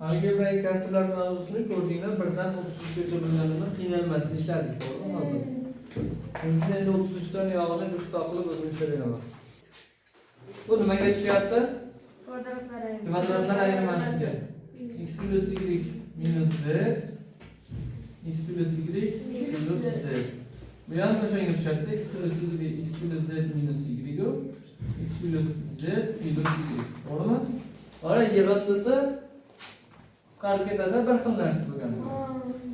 Algebraik kasrlar mavzusini ko'rdinglar, birdan 33gacha bo'lganini qiynalmasdan ishladik, to'g'rimi? Hozir. Endi 33 dan yog'ini bir qilib o'zim ishlayveraman. Bu nimaga tushyapti? Kvadratlar ayirmasiga. X plus y minus z x plus y plus z. Bu ham o'shanga tushadi. X plus z minus y x plus z minus y. To'g'rimi? Mana yig'ilsa qisqarib ketadi, bir xil narsa bo'lgan.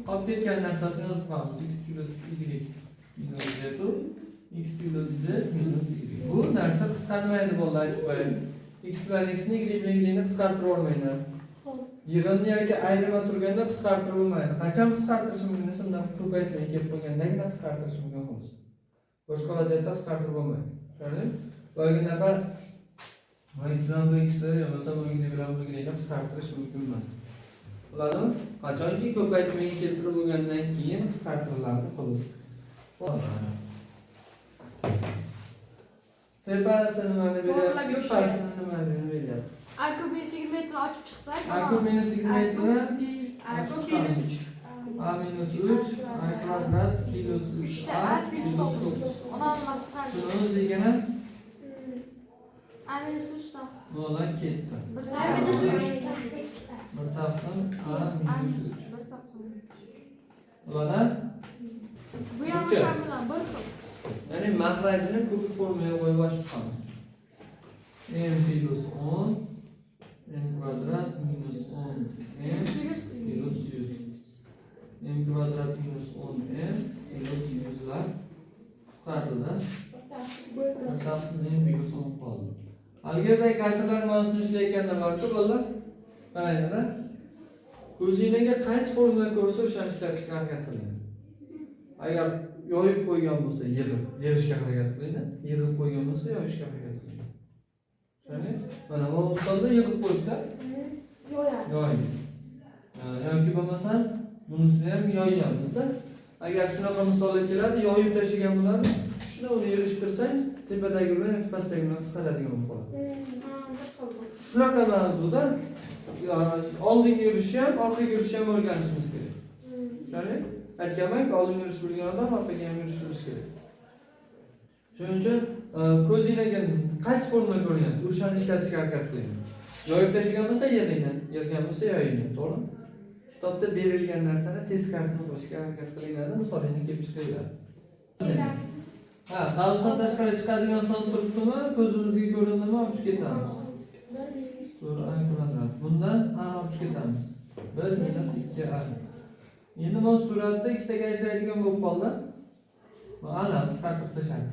Qolib ketgan narsasini yozib qo'yamiz. X plus y minus z x plus z minus y. Bu narsa qisqarmaydi, bolalar aytib qo'yaylik. X bilan x ni y bilan y ni qisqartirib olmaydi. Yig'inni yoki ayrima turganda qisqartirib bo'lmaydi. Qachon qisqartirish mumkin? Shundan ko'paytirib kelib qo'ygandagina qisqartirish mumkin xolos. Boshqa vaziyatda qisqartirib bo'lmaydi. Tushundingmi? Loyinaqa x bilan bu x bo'lsa bu y bilan bu y ni qisqartirish mumkin emas. Bo'ladimi? Qachonki ko'paytirmaga keltirib bo'lgandan keyin qisqartiriladi xolos. Tepasi nimani beryapti? Pastini nimani beryapti? A kub minus 20 metr ochib chiqsak, A kub minus 20 metrni A kub minus 3. A minus 3 A kvadrat minus 3 ta A minus 9. Ondan sonra Şunun o'zigini A minus 3 ta. bo'la ketdi. A minus 3. Bir taqsim A minus 3. Bir taqsim. Bo'ladi? Bu ham o'sha bilan bir xil. Ya'ni mahrajini kubik formaga qo'yib chiqamiz. M plus 10 m kvadrat minus 10 m plus 100 m kvadrat minus 10 m plus 100 lar qisqardida taqsimning minus 10 qoldi. Algebraik kasrlar mavzusini ishlayotganda borku bolalar, qaranglar. Ko'zinaga qaysi formula ko'rsa o'shani ishlashga harakat qiling. Agar yoyib qo'ygan bo'lsa, yig'ishga harakat qiling. Yig'ib qo'ygan bo'lsa, yoyishga harakat qiling. Ya'ni mana bu misolda yig'ib qo'yibdi. Yoyib. Yoki bo'lmasa bunisini ham yoyamiz-da. Agar shunaqa misollar keladi, yoyib tashlagan bo'ladi. Shuni uni yig'ishtirsang, tepadagi bilan pastdagi bilan qisqaradigan bo'lib qoladi. Shunaqa mavzuda oldinga yurishni ham, orqaga yurishni ham o'rganishimiz kerak. Ya'ni aytganman-ku, oldinga yurish bilgan odam orqaga ham yurish kerak. Shuning uchun ko'zinaga qaysi formula ko'ryapti, o'shani ishlatishga harakat qiling. Yoyib tashlagan bo'lsa yig'ingni, yig'gan bo'lsa yoyingni, to'g'rimi? Kitobda berilgan narsani teskarisini qilishga harakat qilinglar, misolini kelib chiqaveradi. Ha, qavsdan tashqari chiqadigan son turibdimi, ko'zimizga ko'rindimi, olib ketamiz. To'g'ri, A kvadrat. Bundan A olib ketamiz. 1 minus 2A. Endi bu suratda ikkitaga ajraydigan bo'lib qoldi. Bu ana qisqartirib tashladi.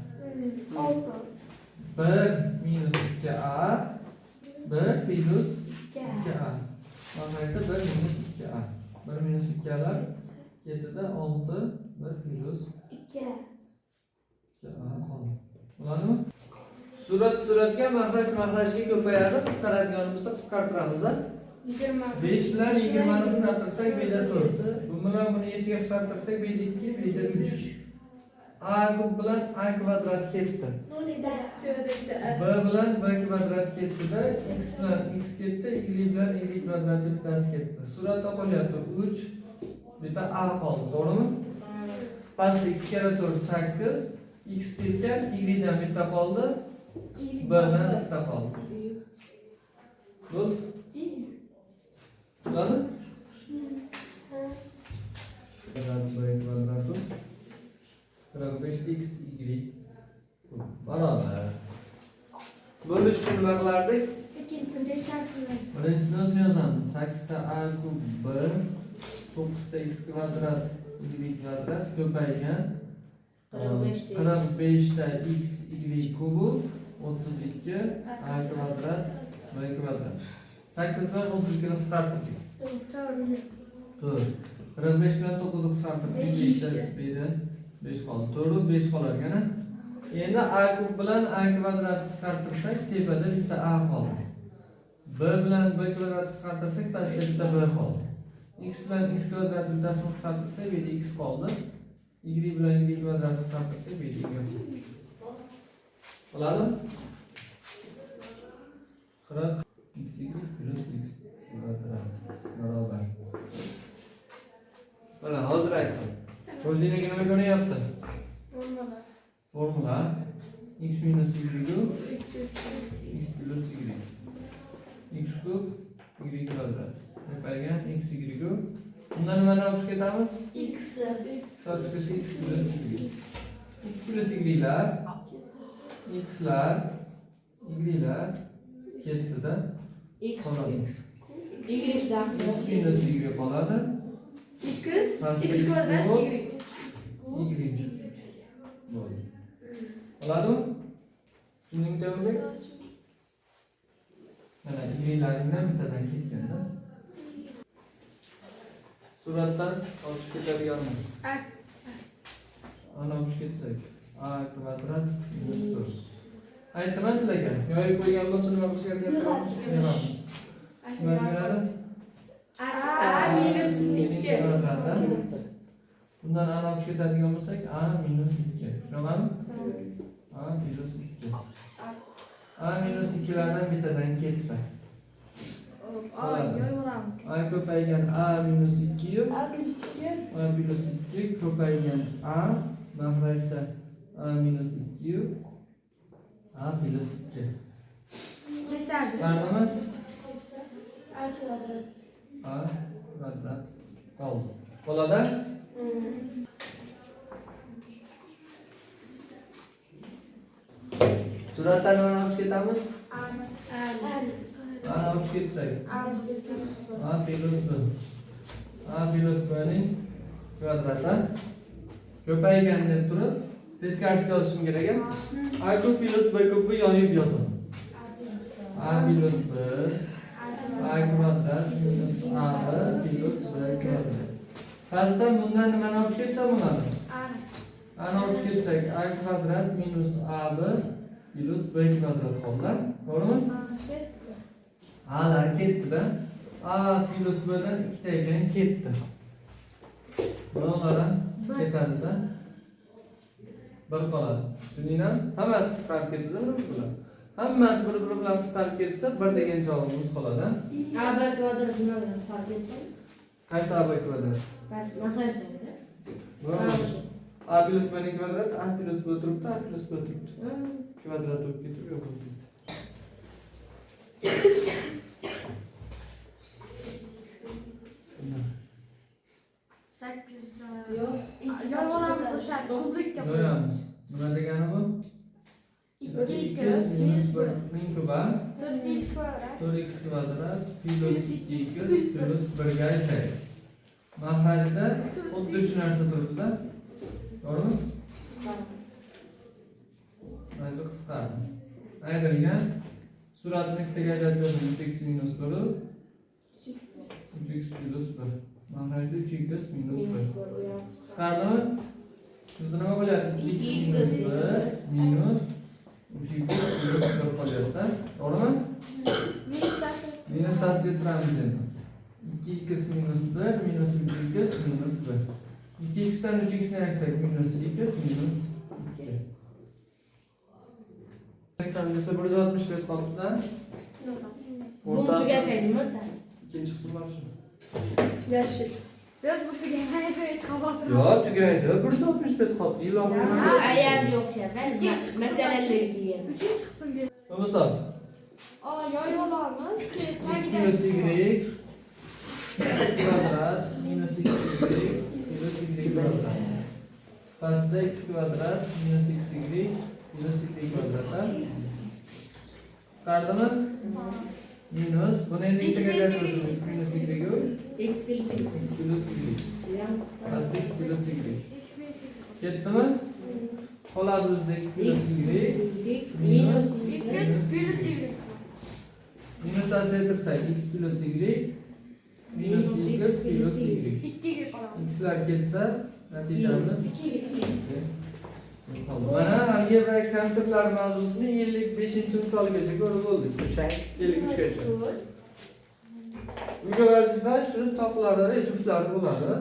1 minus 2A 1 plus 2A. Mana yerda 1 minus 2A. 1 minus 2Lar ketida 6 1 plus 2A qoldi. Bo'ladimi? Suratga mahrajga ko'payadi, qisqaradigan bo'lsa qisqartiramiz. 5 bilan 20 ni qisqartirsak beda 4. Bu bilan buni 7 ga qisqartirsak beda 2, beda 3. A kub bilan A kvadrat ketdi. B bilan B kvadrat ketdi-da, x bilan x ketdi, y bilan y kvadrat bittasi ketdi. Suratda qolyapti 3, bitta A qoldi, to'g'rimi? Pastda x kara 4 8, x ketgan, y dan bitta qoldi, b dan bitta qoldi. Bo'ldi? Bo'ladi? Kvadrat 45x y barobar. Bo'lishni nima qilardik? Birinchisini yozamiz. 8 ta a kub 1 9 ta x kvadrat y kvadrat ko'paygan 45 ta x y kubi 32 a kvadrat b kvadrat. 8 dan 32 ni qisqartirdik. To'g'ri. 45 bilan 9 ni qisqartirdik. 5 qoldi. To'g'ri, 5 qolar yana. Endi a kub bilan a kvadrat qisqartirsak, tepada bitta a qoldi. B bilan b kvadrat qisqartirsak, pastda bitta b qoldi. X bilan x kvadrat bittasini qisqartirsak, bu yerda x qoldi. Y bilan y kvadrat qisqartirsak, bu yerda y qoldi. Bo'ladimi? 40 x plus x kvadrat O'zingizga nima ko'ryapti? Formula. Formula x minus y X plus x plus y. X kub y kvadrat. Ko'paygan x y. Bundan nimani olib ketamiz? X. Sochkasi x plus y. X plus y'lar, x'lar, y'lar ketdi-da. X Qoladi. Y daxil. X minus y qoladi. X kvadrat Y. Y. Bo'ldi. Qoladimi? Tushundingmi? Mana y'laringdan bittadan ketganda. Suratdan olib ketadiganmiz. Ana olib ketsak, a kvadrat minus 4. Aytdim sizlarga, yoyib qo'ygan bo'lsa nima qilishga harakat qilamiz? Nima beradi? A minus 2. Bundan ana olib ketadigan bo'lsak, a minus 2. Tushunamizmi? A minus 2. A minus 2lardan bittadan ketdi. Yoyvoramiz. A ko'paygan a minus 2 yu A minus 2. a minus 2 ko'paygan a mahrajda a minus 2 yu a minus 2. Ketadi. Chiqardimi? A kvadrat. A kvadrat qoldi. Qoladi? Suratdan nima olib ketamiz? Ana olib ketsak, a plus b. A plus b ning kvadrati ko'paygan deb turib, teskarisiga yozishim kerak. A kub plus b kubni yoyib yozaman. A plus b a kvadrat minus a plus b kvadrat. Pastdan bundan nimani olib ketsa bo'ladi? Ana olib ketsak, a kvadrat minus ab plus b kvadrat qoldi. To'g'rimi? A'lar ketdi-da. A plus b'dan ikkita ekan ketdi. Bular ham ketadi-da. Bir qoladi. Tushundingizmi? Hammasi qisqarib ketdi-da bular. Hammasi bir-biri bilan qisqarib ketsa, bir degan javobimiz qoladi. A b kvadrat nima bilan farq etdi? Qaysi a b kvadrat? Bas mahrajda. A plus b ning kvadrat, a plus b turibdi, a plus b turibdi. Kvadrat bo'lib ketib yo'q bo'ldi. Yo'q. Yoyvoramiz o'sha kublikka. Yo'yamiz. Nima degani bu? 2x minus 1 ning kubi 4x kvadrat. 4x kvadrat plus 2x plus 1 ga aytaylik. Mahrajda xuddi shu narsa turibdi-da. To'g'rimi? Mana qisqardi. Aytilgan suratni ikkitaga ajratib 3x minus 1 3x plus 1. Mahrajda 3x minus 1. Qisqardimi? Bizda nima bo'lyapti? 2x minus 1 minus 3x plus 1 qolyapti. To'g'rimi? Minus tasga turamiz endi. 2x minus 1 minus 3x minus 1. 2x dan 3x ni aytsak minus x minus 2. 80 desa 165 qolibdi-da. Bunu tugataylikmi? Ikkinchi qismi bor shu. Yashil. Biz bu tugamaydi hech xavotir Yo'q, tugaydi. 165 qolibdi. Ilohim. Ayam o'xshaydi. Masalalarga kelgan. 3-qismga. Misol. Yoyvoramiz. X minus y kvadrat minus x plus y kvadrat. Pastda x kvadrat minus xy minus y kvadrat. Qardimi? Minus. Buni endi ikkitaga ajratamiz. X minus y X plus x plus y. Pastda x plus y. Ketdimi? Qoladi bizda x plus y minus minus ajratsak x plus y minus x plus y. 2 ga qoladi. X'lar ketsa natijamiz mana algebra konsertlar mavzusini 55-misolgacha ko'rib bo'ldik. 53gacha. Bugungi vazifa shu toqlari, juftlar bo'ladi.